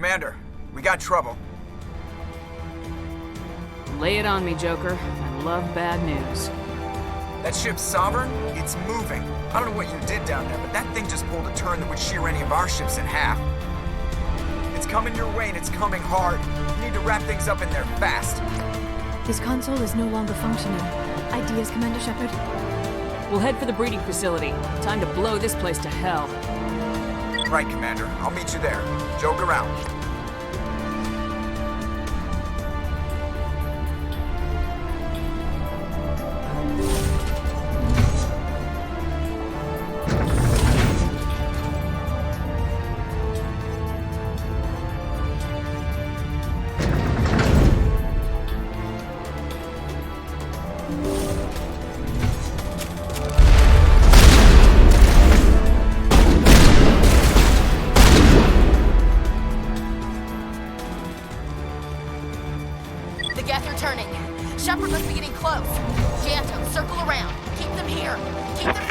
Commander, we got trouble. Lay it on me, Joker. I love bad news. That ship Saren, it's moving. I don't know what you did down there, but that thing just pulled a turn that would shear any of our ships in half. It's coming your way and it's coming hard. You need to wrap things up in there fast. This console is no longer functioning. Ideas, Commander Shepard? We'll head for the breeding facility. Time to blow this place to hell. Right, Commander. I'll meet you there. Joke around. The gas are turning. Shepard must be getting close. Janto, circle around. Keep them here. Keep them...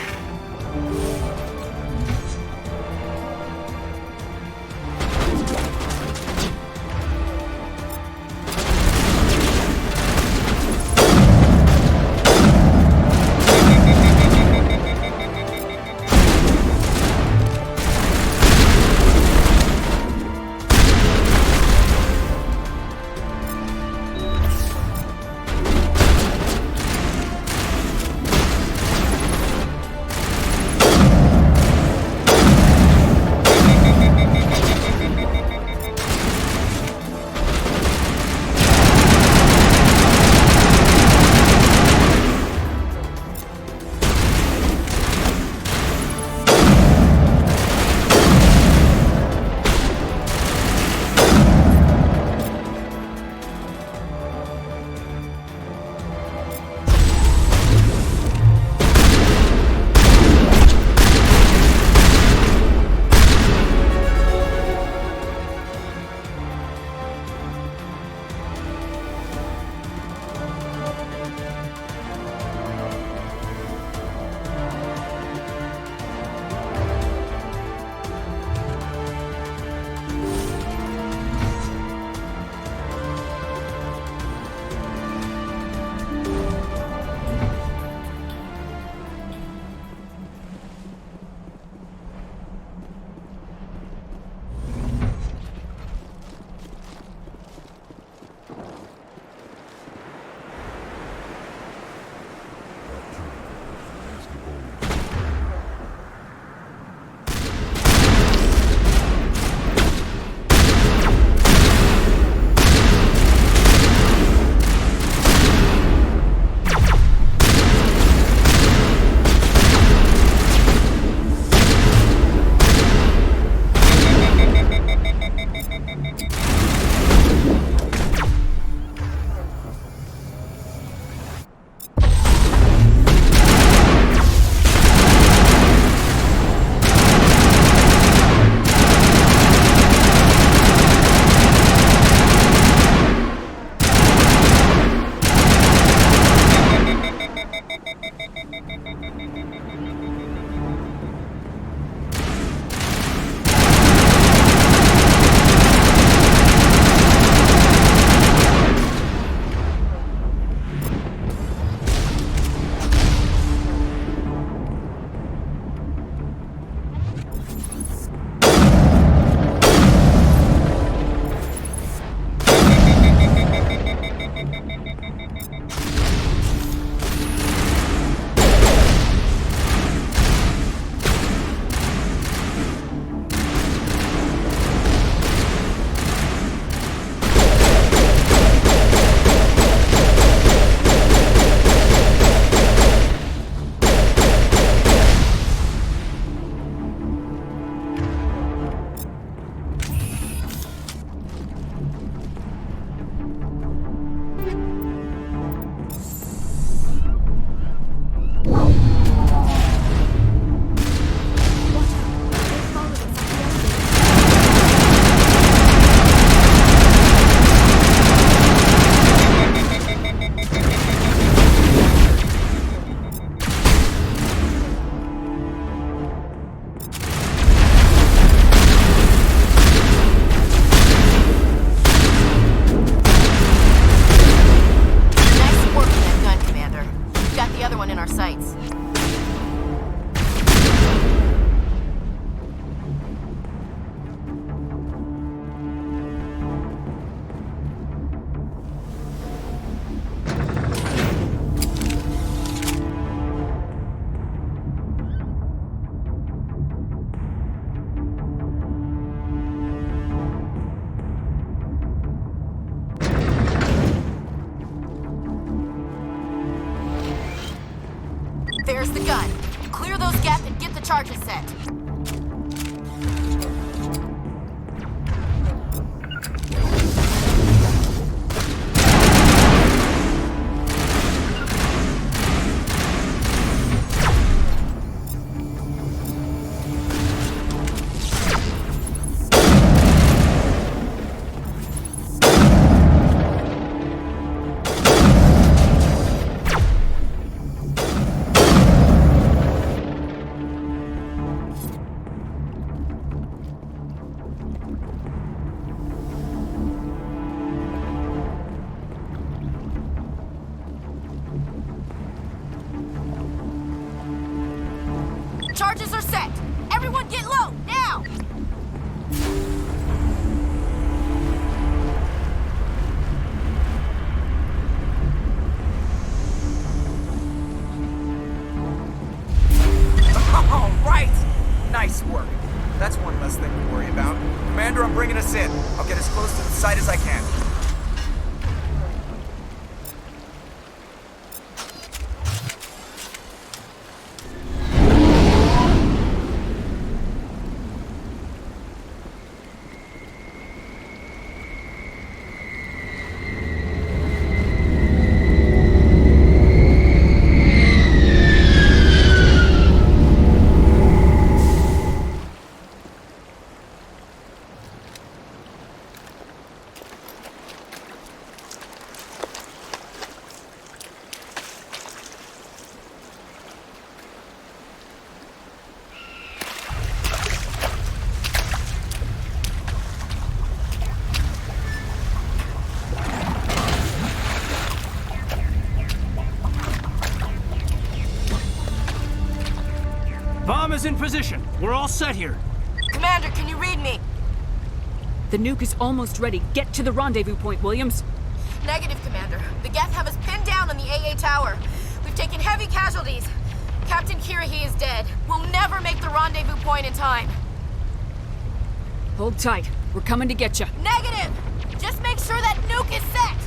the gun. Clear those gaps and get the charges set. Charges are set! Everyone get low, now! All right! Nice work. That's one less thing to worry about. Commander, I'm bringing us in. I'll get as close to the site as I can. Bomb is in position. We're all set here. Commander, can you read me? The nuke is almost ready. Get to the rendezvous point, Williams. Negative, Commander. The Geth have us pinned down on the AA tower. We've taken heavy casualties. Captain Kirahi is dead. We'll never make the rendezvous point in time. Hold tight. We're coming to get you. Negative! Just make sure that nuke is set!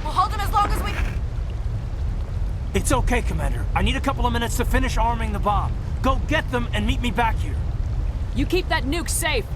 We'll hold them as long as we... It's okay, Commander. I need a couple of minutes to finish arming the bomb. Go get them and meet me back here. You keep that nuke safe.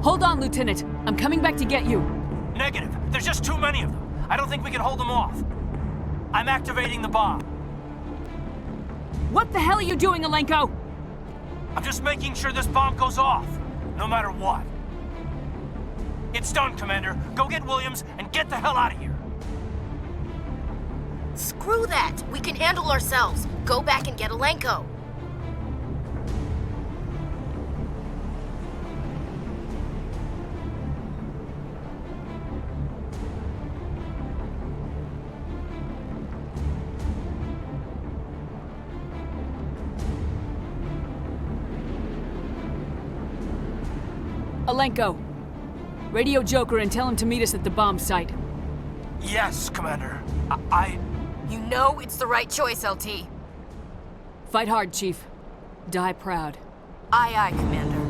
Hold on, Lieutenant. I'm coming back to get you. Negative. There's just too many of them. I don't think we can hold them off. I'm activating the bomb. What the hell are you doing, Alenko? I'm just making sure this bomb goes off, no matter what. It's done, Commander. Go get Williams and get the hell out of here. Screw that! We can handle ourselves. Go back and get Alenko. Alenko, radio Joker and tell him to meet us at the bomb site. Yes, Commander. You know it's the right choice, LT. Fight hard, Chief. Die proud. Aye, aye, Commander.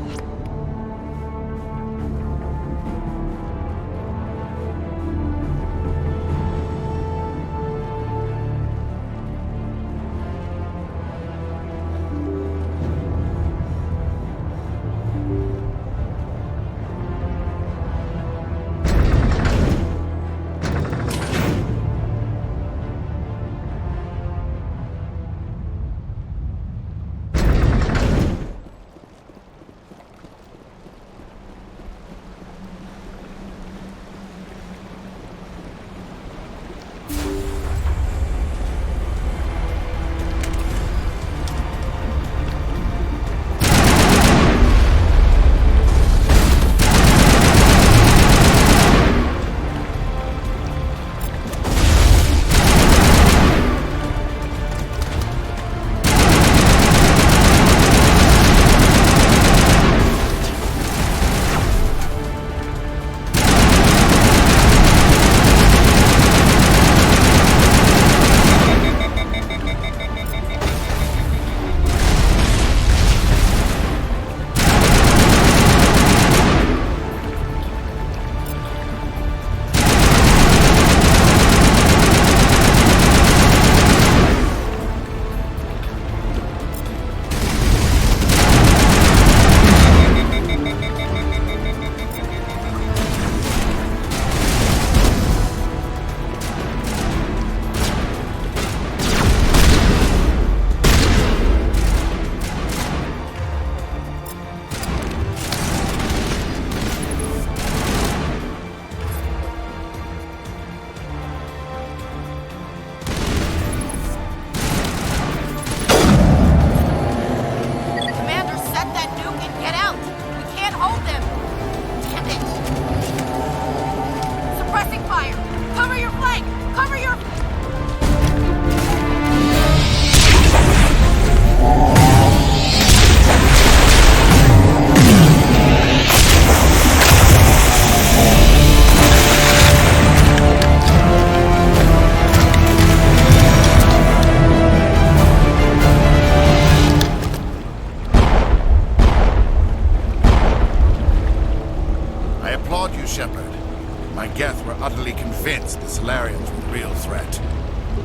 utterly convinced the Salarians were the real threat.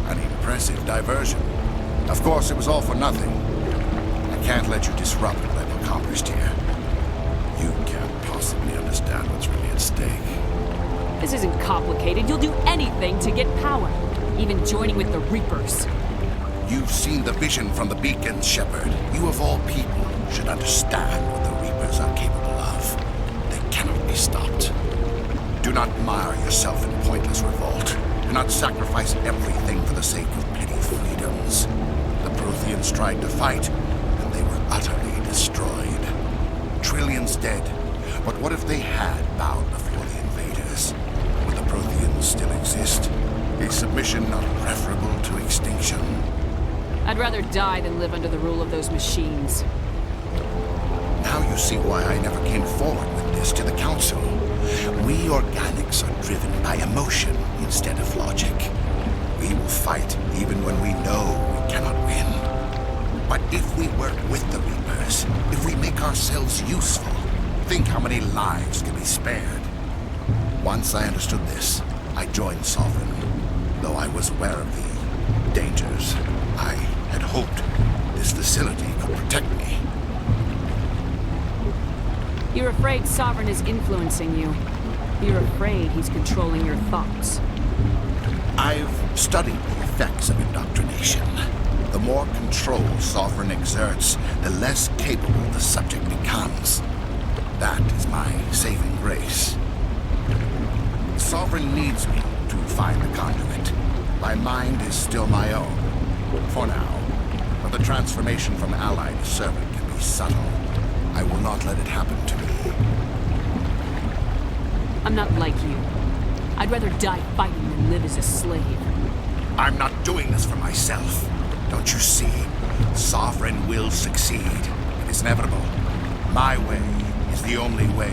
An impressive diversion. Of course, it was all for nothing. I can't let you disrupt what I've accomplished here. You can't possibly understand what's really at stake. This isn't complicated. You'll do anything to get power, even joining with the Reapers. You've seen the vision from the beacon, Shepard. You of all people should understand what the Reapers are capable of. They cannot be stopped. Do not mire yourself in pointless revolt. Do not sacrifice everything for the sake of petty freedoms. The Protheans tried to fight, and they were utterly destroyed. Trillions dead. But what if they had bowed before the invaders? Would the Protheans still exist? Is submission not preferable to extinction? I'd rather die than live under the rule of those machines. Now you see why I never came forward with this to the Council. We organics are driven by emotion instead of logic. We will fight even when we know we cannot win. But if we work with the Reapers, if we make ourselves useful, think how many lives can be spared. Once I understood this, I joined Sovereign, though I was aware of the dangers. I had hoped this facility could protect me. You're afraid Saren is influencing you. You're afraid he's controlling your thoughts. I've studied the effects of indoctrination. The more control Sovereign exerts, the less capable the subject becomes. That is my saving grace. Sovereign needs me to find the conduit. My mind is still my own, for now. But the transformation from ally to servant can be subtle. I will not let it happen to me. I'm not like you. I'd rather die fighting than live as a slave. I'm not doing this for myself. Don't you see? Sovereign will succeed. It is inevitable. My way is the only way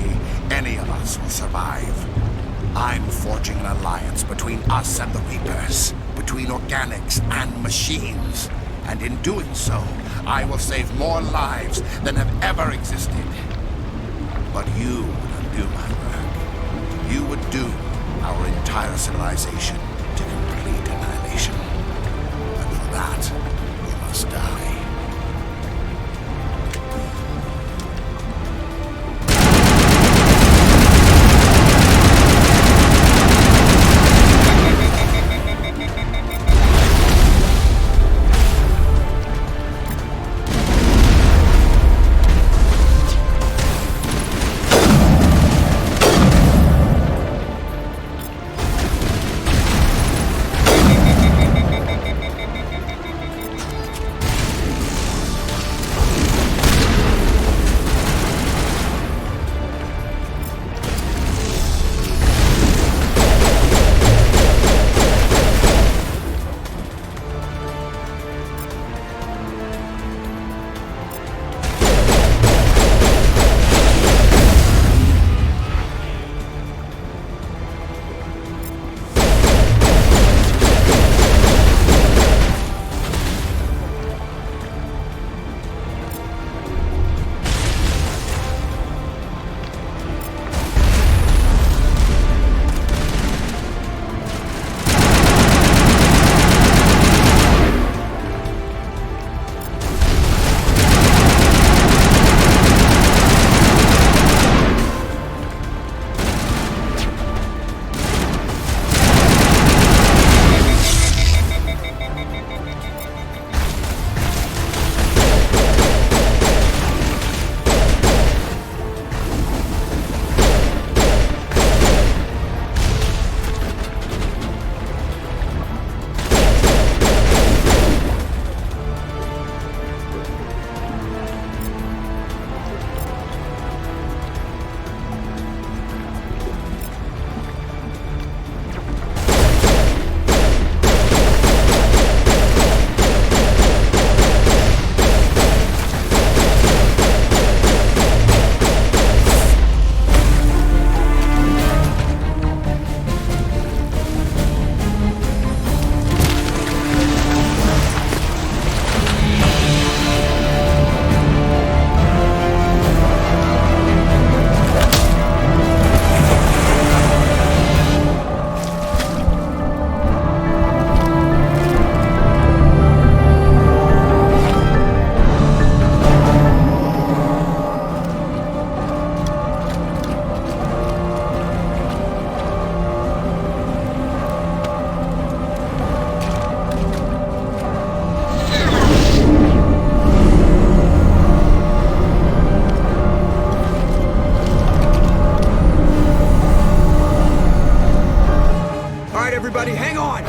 any of us will survive. I'm forging an alliance between us and the Reapers, between organics and machines. And in doing so, I will save more lives than have ever existed. But you would undo my work. You would doom our entire civilization to complete annihilation. And for that, you must die. Everybody, hang on!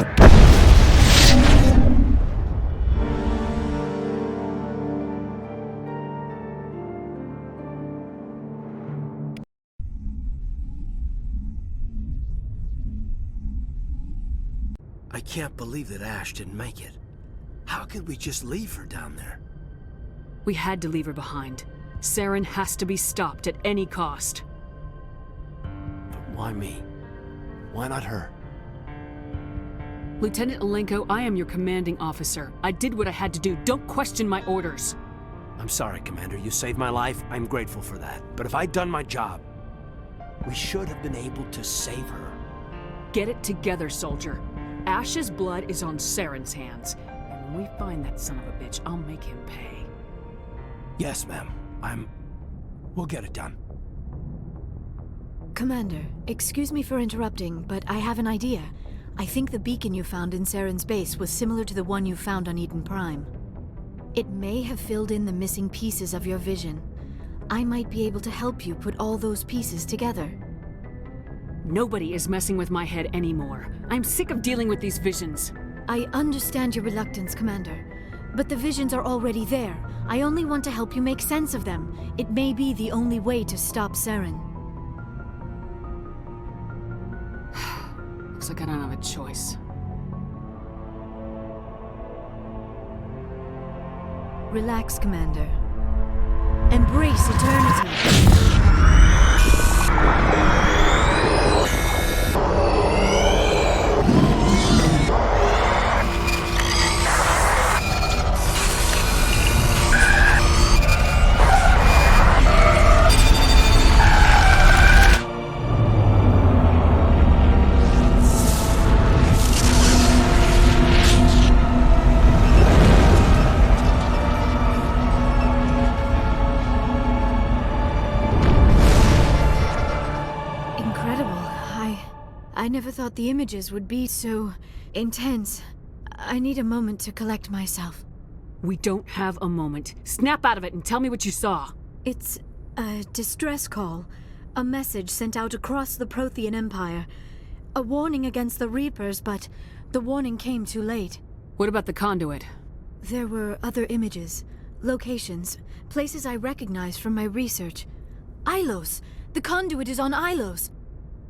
I can't believe that Ash didn't make it. How could we just leave her down there? We had to leave her behind. Saren has to be stopped at any cost. But why me? Why not her? Lieutenant Alenko, I am your commanding officer. I did what I had to do. Don't question my orders. I'm sorry, Commander. You saved my life. I'm grateful for that. But if I'd done my job, we should have been able to save her. Get it together, soldier. Ash's blood is on Saren's hands. And when we find that son of a bitch, I'll make him pay. Yes, ma'am. We'll get it done. Commander, excuse me for interrupting, but I have an idea. I think the beacon you found in Saren's base was similar to the one you found on Eden Prime. It may have filled in the missing pieces of your vision. I might be able to help you put all those pieces together. Nobody is messing with my head anymore. I'm sick of dealing with these visions. I understand your reluctance, Commander, but the visions are already there. I only want to help you make sense of them. It may be the only way to stop Saren. Looks like I don't have a choice. Relax, Commander. Embrace eternity. I never thought the images would be so intense. I need a moment to collect myself. We don't have a moment. Snap out of it and tell me what you saw. It's a distress call. A message sent out across the Prothean Empire. A warning against the Reapers, but the warning came too late. What about the conduit? There were other images, locations, places I recognized from my research. Ilos! The conduit is on Ilos!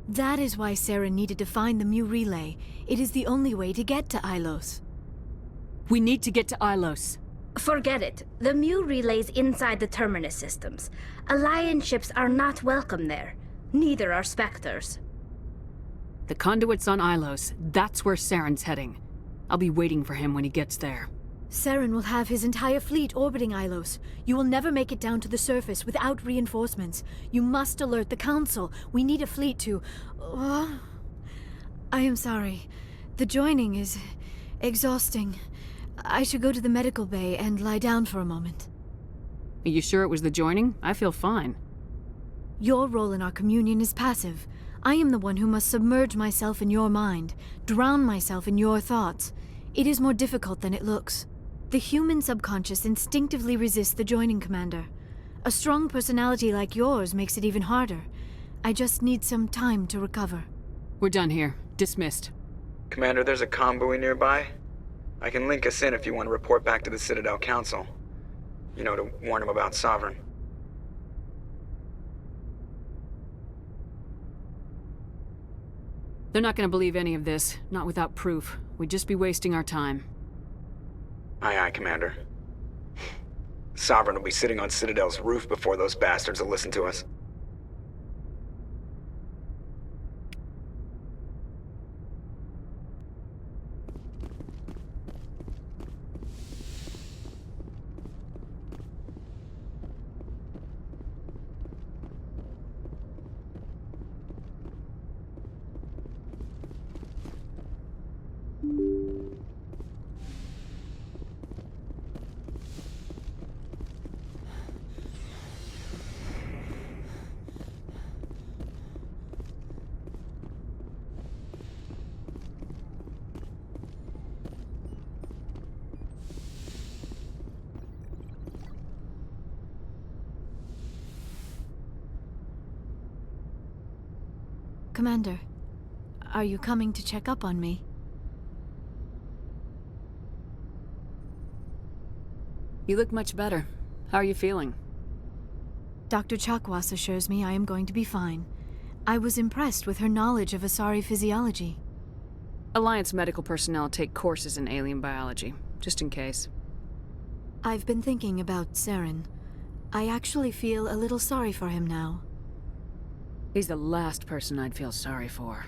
That is why Saren needed to find the Mu relay. It is the only way to get to Ilos. We need to get to Ilos. Forget it. The Mu relay's inside the Terminus systems. Alliance ships are not welcome there. Neither are Spectres. The conduit's on Ilos. That's where Saren's heading. I'll be waiting for him when he gets there. Saren will have his entire fleet orbiting Ilos. You will never make it down to the surface without reinforcements. You must alert the Council. We need a fleet to... I am sorry. The joining is exhausting. I should go to the medical bay and lie down for a moment. Are you sure it was the joining? I feel fine. Your role in our communion is passive. I am the one who must submerge myself in your mind, drown myself in your thoughts. It is more difficult than it looks. The human subconscious instinctively resists the joining, Commander. A strong personality like yours makes it even harder. I just need some time to recover. We're done here. Dismissed. Commander, there's a comm buoy nearby. I can link us in if you want to report back to the Citadel Council. You know, to warn them about Sovereign. They're not gonna believe any of this, not without proof. We'd just be wasting our time. Aye, aye, Commander. Sovereign will be sitting on Citadel's roof before those bastards will listen to us. Commander, are you coming to check up on me? You look much better. How are you feeling? Dr. Chakwas assures me I am going to be fine. I was impressed with her knowledge of Asari physiology. Alliance medical personnel take courses in alien biology, just in case. I've been thinking about Saren. I actually feel a little sorry for him now. He's the last person I'd feel sorry for.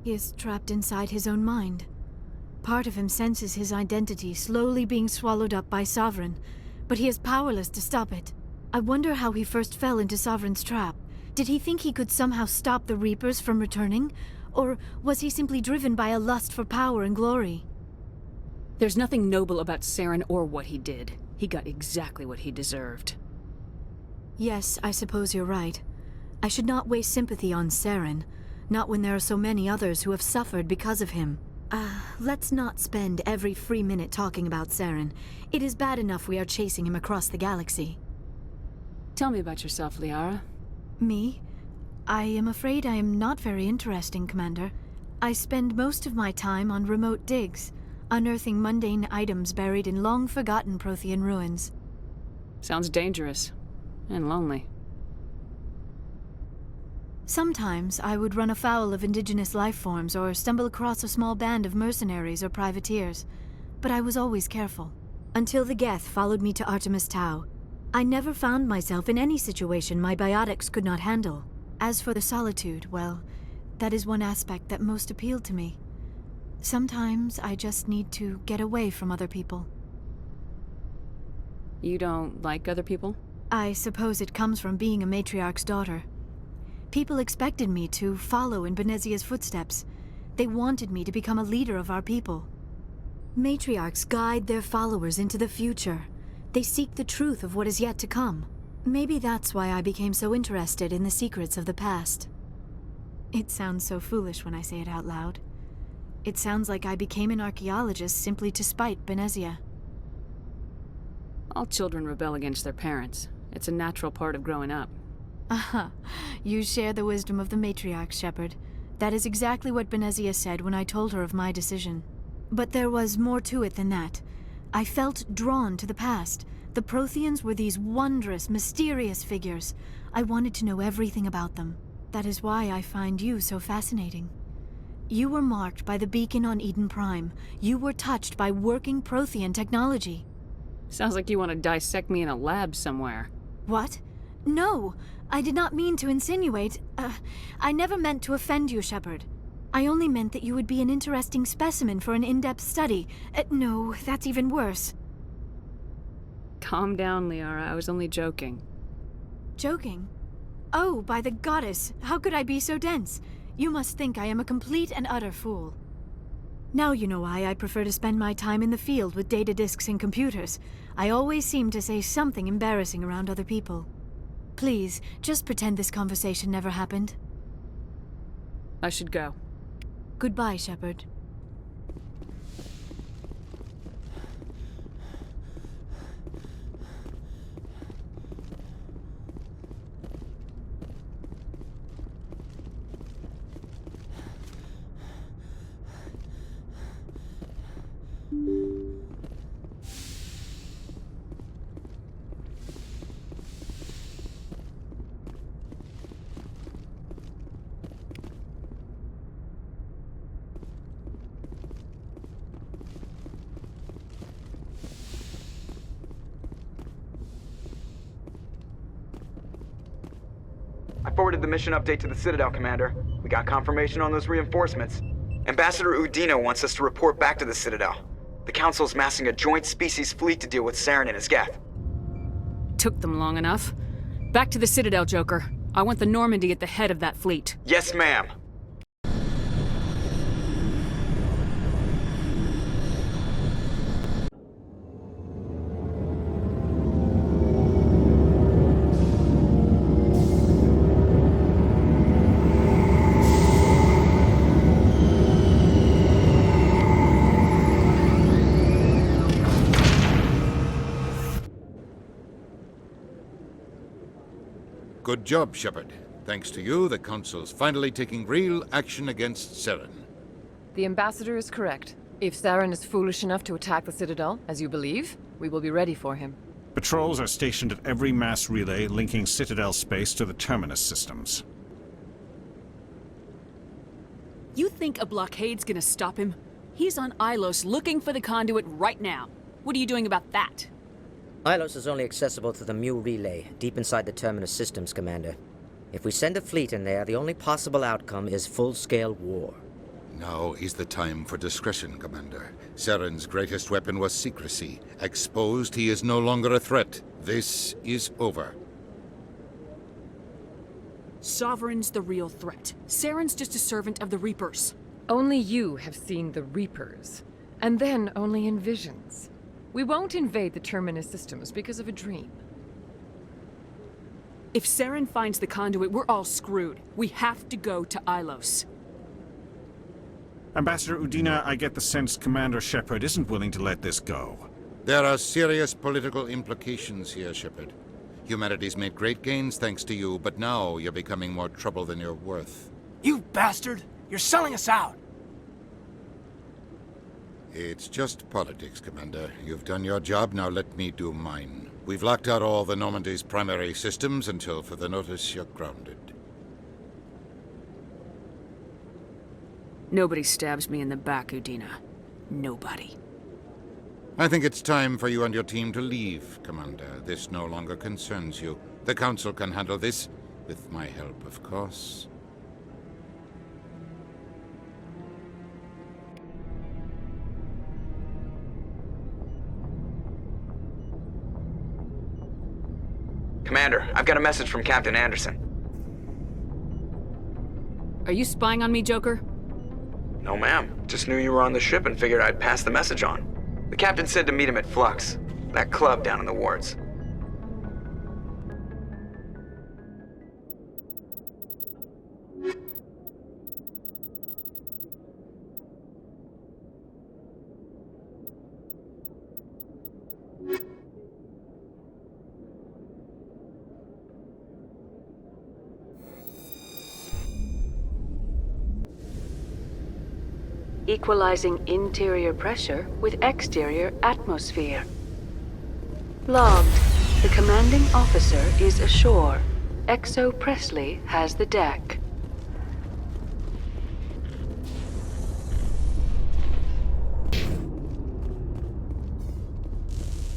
He is trapped inside his own mind. Part of him senses his identity slowly being swallowed up by Sovereign, but he is powerless to stop it. I wonder how he first fell into Sovereign's trap. Did he think he could somehow stop the Reapers from returning? Or was he simply driven by a lust for power and glory? There's nothing noble about Saren or what he did. He got exactly what he deserved. Yes, I suppose you're right. I should not waste sympathy on Saren, not when there are so many others who have suffered because of him. Let's not spend every free minute talking about Saren. It is bad enough we are chasing him across the galaxy. Tell me about yourself, Liara. Me? I am afraid I am not very interesting, Commander. I spend most of my time on remote digs, unearthing mundane items buried in long-forgotten Prothean ruins. Sounds dangerous. And lonely. Sometimes I would run afoul of indigenous life forms or stumble across a small band of mercenaries or privateers, but I was always careful. Until the Geth followed me to Artemis Tau, I never found myself in any situation my biotics could not handle. As for the solitude, well, that is one aspect that most appealed to me. Sometimes I just need to get away from other people. You don't like other people? I suppose it comes from being a matriarch's daughter. People expected me to follow in Benezia's footsteps. They wanted me to become a leader of our people. Matriarchs guide their followers into the future. They seek the truth of what is yet to come. Maybe that's why I became so interested in the secrets of the past. It sounds so foolish when I say it out loud. It sounds like I became an archaeologist simply to spite Benezia. All children rebel against their parents. It's a natural part of growing up. Aha, you share the wisdom of the matriarch, Shepard. That is exactly what Benezia said when I told her of my decision. But there was more to it than that. I felt drawn to the past. The Protheans were these wondrous, mysterious figures. I wanted to know everything about them. That is why I find you so fascinating. You were marked by the beacon on Eden Prime. You were touched by working Prothean technology. Sounds like you want to dissect me in a lab somewhere. What? No, I did not mean to insinuate. I never meant to offend you, Shepard. I only meant that you would be an interesting specimen for an in-depth study. No, that's even worse. Calm down, Liara. I was only joking. Joking? Oh, by the goddess, how could I be so dense? You must think I am a complete and utter fool. Now you know why I prefer to spend my time in the field with data disks and computers. I always seem to say something embarrassing around other people. Please, just pretend this conversation never happened. I should go. Goodbye, Shepard. I forwarded the mission update to the Citadel, Commander. We got confirmation on those reinforcements. Ambassador Udina wants us to report back to the Citadel. The Council's massing a joint species fleet to deal with Saren and his Geth. Took them long enough. Back to the Citadel, Joker. I want the Normandy at the head of that fleet. Yes, ma'am. Good job, Shepard. Thanks to you, the Council's finally taking real action against Saren. The Ambassador is correct. If Saren is foolish enough to attack the Citadel, as you believe, we will be ready for him. Patrols are stationed at every mass relay linking Citadel space to the Terminus systems. You think a blockade's gonna stop him? He's on Ilos looking for the conduit right now. What are you doing about that? Ilos is only accessible to the Mu relay, deep inside the Terminus systems, Commander. If we send a fleet in there, the only possible outcome is full-scale war. Now is the time for discretion, Commander. Saren's greatest weapon was secrecy. Exposed, he is no longer a threat. This is over. Sovereign's the real threat. Saren's just a servant of the Reapers. Only you have seen the Reapers, and then only in visions. We won't invade the Terminus systems because of a dream. If Saren finds the conduit, we're all screwed. We have to go to Ilos. Ambassador Udina, I get the sense Commander Shepard isn't willing to let this go. There are serious political implications here, Shepard. Humanity's made great gains thanks to you, but now you're becoming more trouble than you're worth. You bastard! You're selling us out! It's just politics, Commander. You've done your job, now let me do mine. We've locked out all the Normandy's primary systems until further notice you're grounded. Nobody stabs me in the back, Udina. Nobody. I think it's time for you and your team to leave, Commander. This no longer concerns you. The Council can handle this, with my help, of course. Commander, I've got a message from Captain Anderson. Are you spying on me, Joker? No, ma'am. Just knew you were on the ship and figured I'd pass the message on. The captain said to meet him at Flux, that club down in the wards. Equalizing interior pressure with exterior atmosphere. Logged. The commanding officer is ashore. Exo Presley has the deck.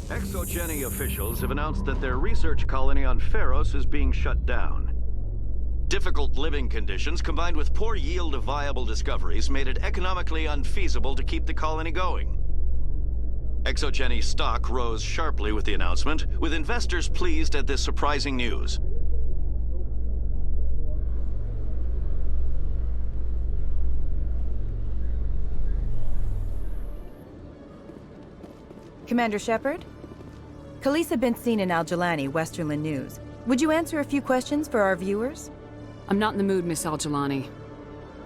ExoGeni officials have announced that their research colony on Pharos is being shut down. Difficult living conditions combined with poor yield of viable discoveries made it economically unfeasible to keep the colony going. ExoGeni's stock rose sharply with the announcement, with investors pleased at this surprising news. Commander Shepard? Khaleesa been seen in Al-Jalani, Westerland News. Would you answer a few questions for our viewers? I'm not in the mood, Miss Al-Jalani.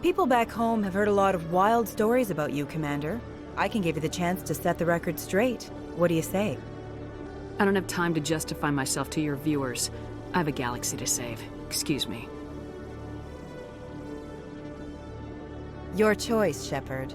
People back home have heard a lot of wild stories about you, Commander. I can give you the chance to set the record straight. What do you say? I don't have time to justify myself to your viewers. I have a galaxy to save. Excuse me. Your choice, Shepard.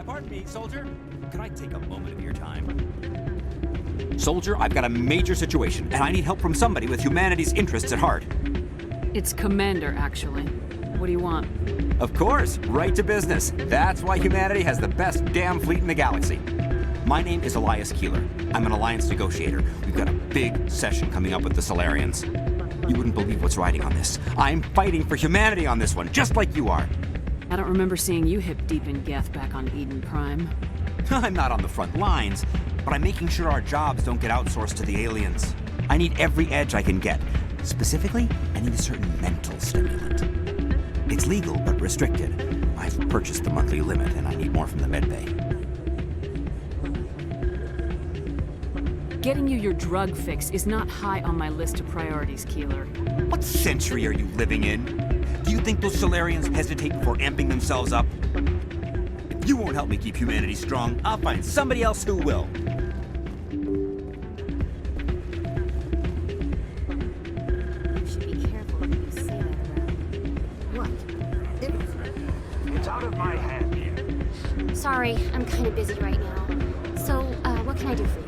Pardon me, soldier. Could I take a moment of your time? Soldier, I've got a major situation, and I need help from somebody with humanity's interests at heart. It's Commander, actually. What do you want? Of course, right to business. That's why humanity has the best damn fleet in the galaxy. My name is Elias Keeler. I'm an alliance negotiator. We've got a big session coming up with the Solarians. You wouldn't believe what's riding on this. I'm fighting for humanity on this one, just like you are. I don't remember seeing you hip deep in Geth back on Eden Prime. I'm not on the front lines, but I'm making sure our jobs don't get outsourced to the aliens. I need every edge I can get. Specifically, I need a certain mental stimulant. It's legal, but restricted. I've purchased the monthly limit, and I need more from the medbay. Getting you your drug fix is not high on my list of priorities, Keeler. What century are you living in? Do you think those Solarians hesitate before amping themselves up? If you won't help me keep humanity strong, I'll find somebody else who will. You should be careful when you say that around. What? It's out of my hand. Sorry, I'm kind of busy right now. So, what can I do for you?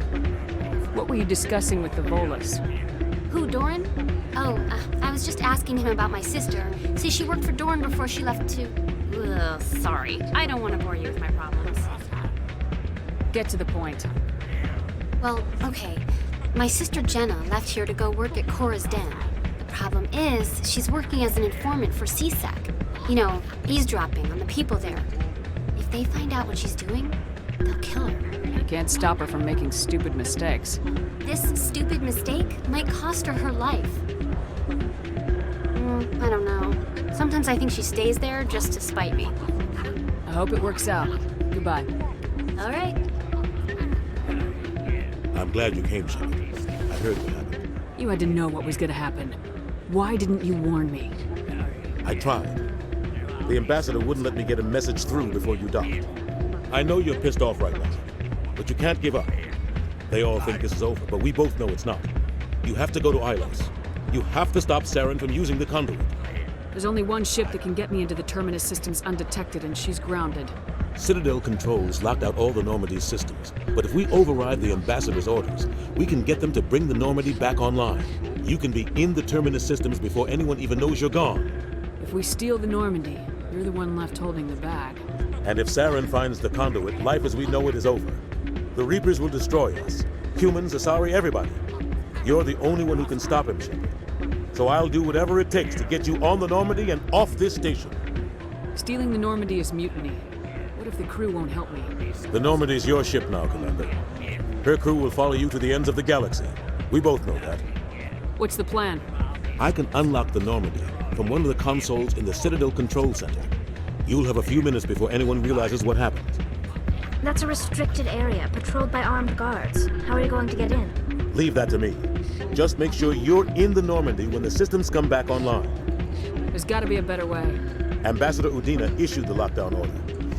What were you discussing with the Volus? Who, Doran? Oh, I was just asking him about my sister. See, she worked for Doran before she left to... Ugh, sorry. I don't want to bore you with my problems. Get to the point. Well, okay. My sister Jenna left here to go work at Cora's Den. The problem is, she's working as an informant for CSEC. You know, eavesdropping on the people there. If they find out what she's doing, they'll kill her. You can't stop her from making stupid mistakes. This stupid mistake might cost her her life. I don't know. Sometimes I think she stays there just to spite me. I hope it works out. Goodbye. All right. I'm glad you came, Shepard. I heard what happened. You had to know what was gonna happen. Why didn't you warn me? I tried. The ambassador wouldn't let me get a message through before you docked. I know you're pissed off right now, but you can't give up. They all think this is over, but we both know it's not. You have to go to Ilos. You have to stop Saren from using the conduit. There's only one ship that can get me into the Terminus systems undetected, and she's grounded. Citadel controls locked out all the Normandy's systems, but if we override the ambassador's orders, we can get them to bring the Normandy back online. You can be in the Terminus systems before anyone even knows you're gone. If we steal the Normandy, you're the one left holding the bag. And if Saren finds the conduit, life as we know it is over. The Reapers will destroy us. Humans, Asari, everybody. You're the only one who can stop him, Shepard. So I'll do whatever it takes to get you on the Normandy and off this station. Stealing the Normandy is mutiny. What if the crew won't help me? The Normandy's your ship now, Commander. Her crew will follow you to the ends of the galaxy. We both know that. What's the plan? I can unlock the Normandy from one of the consoles in the Citadel Control Center. You'll have a few minutes before anyone realizes what happened. That's a restricted area, patrolled by armed guards. How are you going to get in? Leave that to me. Just make sure you're in the Normandy when the systems come back online. There's gotta be a better way. Ambassador Udina issued the lockdown order.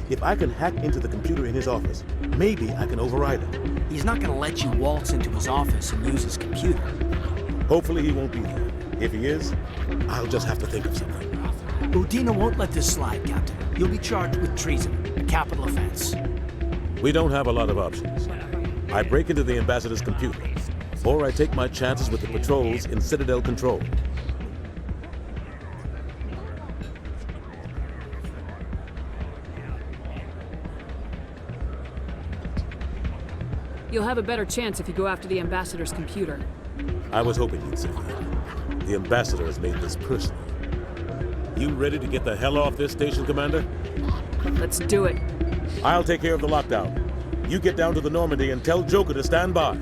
If I can hack into the computer in his office, maybe I can override it. He's not gonna let you waltz into his office and use his computer. Hopefully he won't be there. If he is, I'll just have to think of something. Udina won't let this slide, Captain. You'll be charged with treason, a capital offense. We don't have a lot of options. I break into the ambassador's computer, or I take my chances with the patrols in Citadel Control. You'll have a better chance if you go after the ambassador's computer. I was hoping you'd say that. The ambassador has made this personal. You ready to get the hell off this station, Commander? Let's do it. I'll take care of the lockdown. You get down to the Normandy and tell Joker to stand by.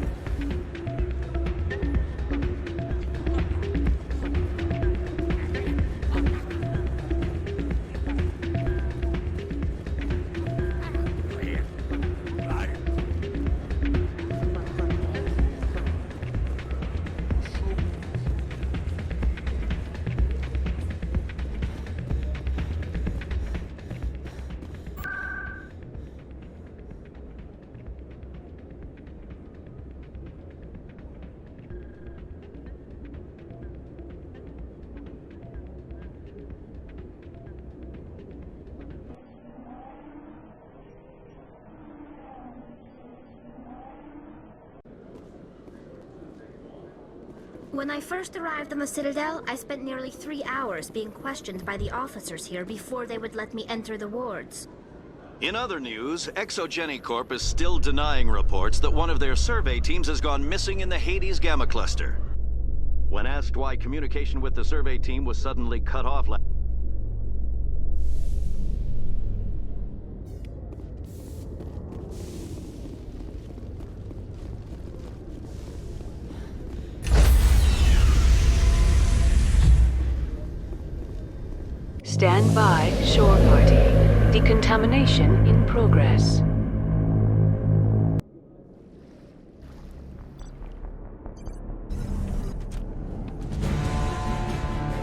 When I first arrived on the Citadel, I spent nearly 3 hours being questioned by the officers here before they would let me enter the wards. In other news, Exogeny Corp is still denying reports that one of their survey teams has gone missing in the Hades Gamma Cluster. When asked why communication with the survey team was suddenly cut off last Stand by, shore party. Decontamination in progress.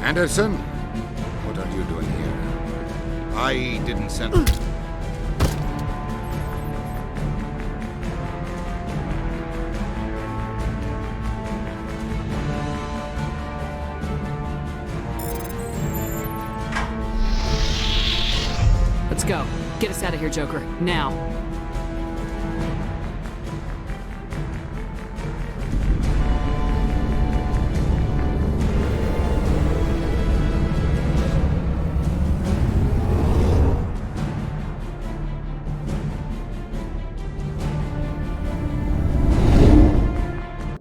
Anderson? What are you doing here? I didn't send... Let's go. Get us out of here, Joker. Now.